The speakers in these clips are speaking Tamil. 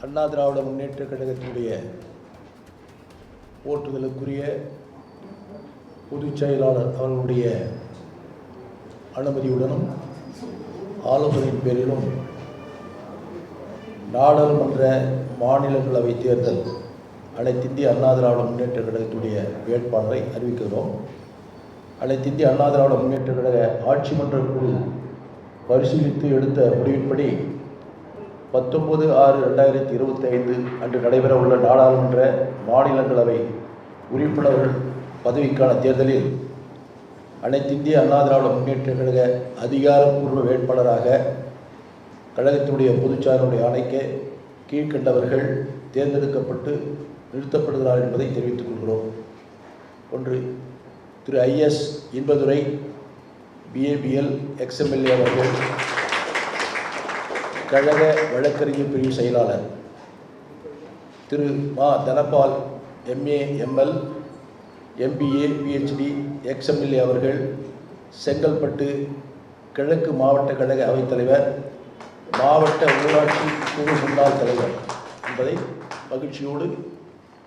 அண்ணா திராவிட முன்னேற்றக் கழகத்தினுடைய போற்றுதலுக்குரிய பொதுச் செயலாளர் அவர்களுடைய அனுமதியுடனும் ஆலோசனையின் பேரிலும் நாடாளுமன்ற மாநிலங்களவை தேர்தல் அனைத்திந்திய அண்ணா திராவிட முன்னேற்றக் கழகத்துடைய வேட்பாளரை அறிவிக்கிறோம். அனைத்திந்திய அண்ணா திராவிட முன்னேற்றக் கழக ஆட்சி மன்ற குழு பரிசீலித்து எடுத்த முடிவின்படி 19/6/2025 அன்று நடைபெறவுள்ள நாடாளுமன்ற மாநிலங்களவை உறுப்பினர்கள் பதவிக்கான தேர்தலில் அனைத்திந்திய அண்ணா திராவிட முன்னேற்றக் கழக அதிகாரப்பூர்வ வேட்பாளராக கழகத்தினுடைய பொதுச்சாளருடைய ஆணைக்கு கீழ்கண்டவர்கள் தேர்ந்தெடுக்கப்பட்டு நிறுத்தப்படுகிறார் என்பதை தெரிவித்துக் கொள்கிறோம். 1. திரு IS இன்பதுரை BABL XMLA அவர்கள், கழக வழக்கறிஞர் பிரிவு செயலாளர். திரு மா Dhanapal MA ML MBA PhD XMLA அவர்கள், செங்கல்பட்டு கிழக்கு மாவட்ட கழக அவைத்தலைவர், மாவட்ட ஊராட்சி குழு முன்னாள் தலைவர் என்பதை மகிழ்ச்சியோடு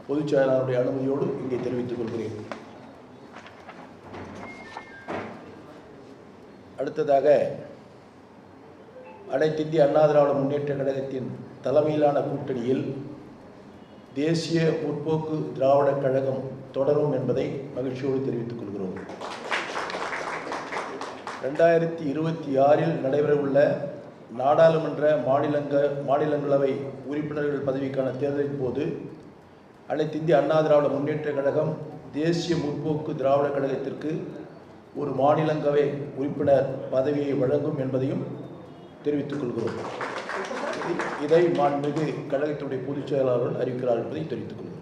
பொதுச் செயலாளருடைய அனுமதியோடு இங்கே தெரிவித்துக் கொள்கிறேன். அடுத்ததாக, அனைத்திந்திய அண்ணா திராவிட முன்னேற்றக் கழகத்தின் தலைமையிலான கூட்டணியில் தேசிய முற்போக்கு திராவிடக் கழகம் தொடரும் என்பதை மகிழ்ச்சியோடு தெரிவித்துக் கொள்கிறோம். 2026 நடைபெறவுள்ள நாடாளுமன்ற மாநிலங்களவை உறுப்பினர்கள் பதவிக்கான தேர்தலின் போது அனைத்திந்திய அண்ணா திராவிட முன்னேற்றக் கழகம் தேசிய முற்போக்கு திராவிட கழகத்திற்கு ஒரு மாநிலங்களவை உறுப்பினர் பதவியை வழங்கும் என்பதையும் தெரிவித்துக் கொள்கிறோம். இதை மாண்புமிகு கழகத்தினுடைய பொதுச் செயலாளர்கள் அறிவிக்கிறார் என்பதை தெரிவித்துக் கொள்கிறோம்.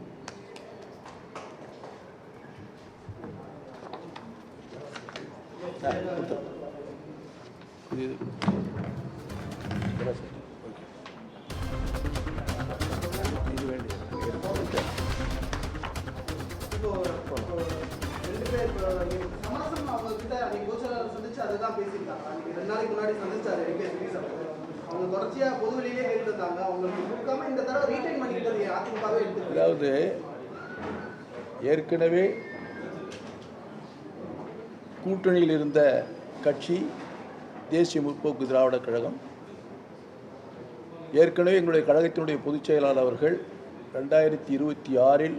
அதாவது ஏற்கனவே கூட்டணியில் இருந்த கட்சி தேசிய முற்போக்கு திராவிட கழகம். ஏற்கனவே எங்களுடைய கழகத்தினுடைய பொதுச் செயலாளர் அவர்கள் 2026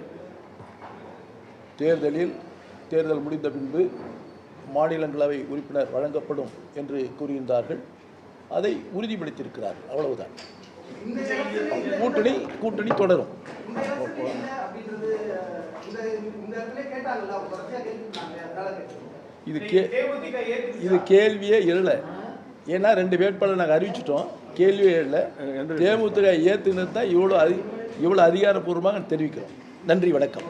தேர்தல் முடிந்த பின்பு மாநிலங்களவை உறுப்பினர் வழங்கப்படும் என்று கூறியிருந்தார்கள். அதை உறுதிப்படுத்தியிருக்கிறார். அவ்வளவுதான். கூட்டணி தொடரும். இது கேள்வியே இல்லை. ஏன்னா 2 வேட்பாளர் நாங்கள் அறிவிச்சிட்டோம். கேள்வியே இல்லை. தேமுதிக ஏற்றுனது தான் இவ்வளோ அதிகாரப்பூர்வமாக தெரிவிக்கிறோம். நன்றி, வணக்கம்.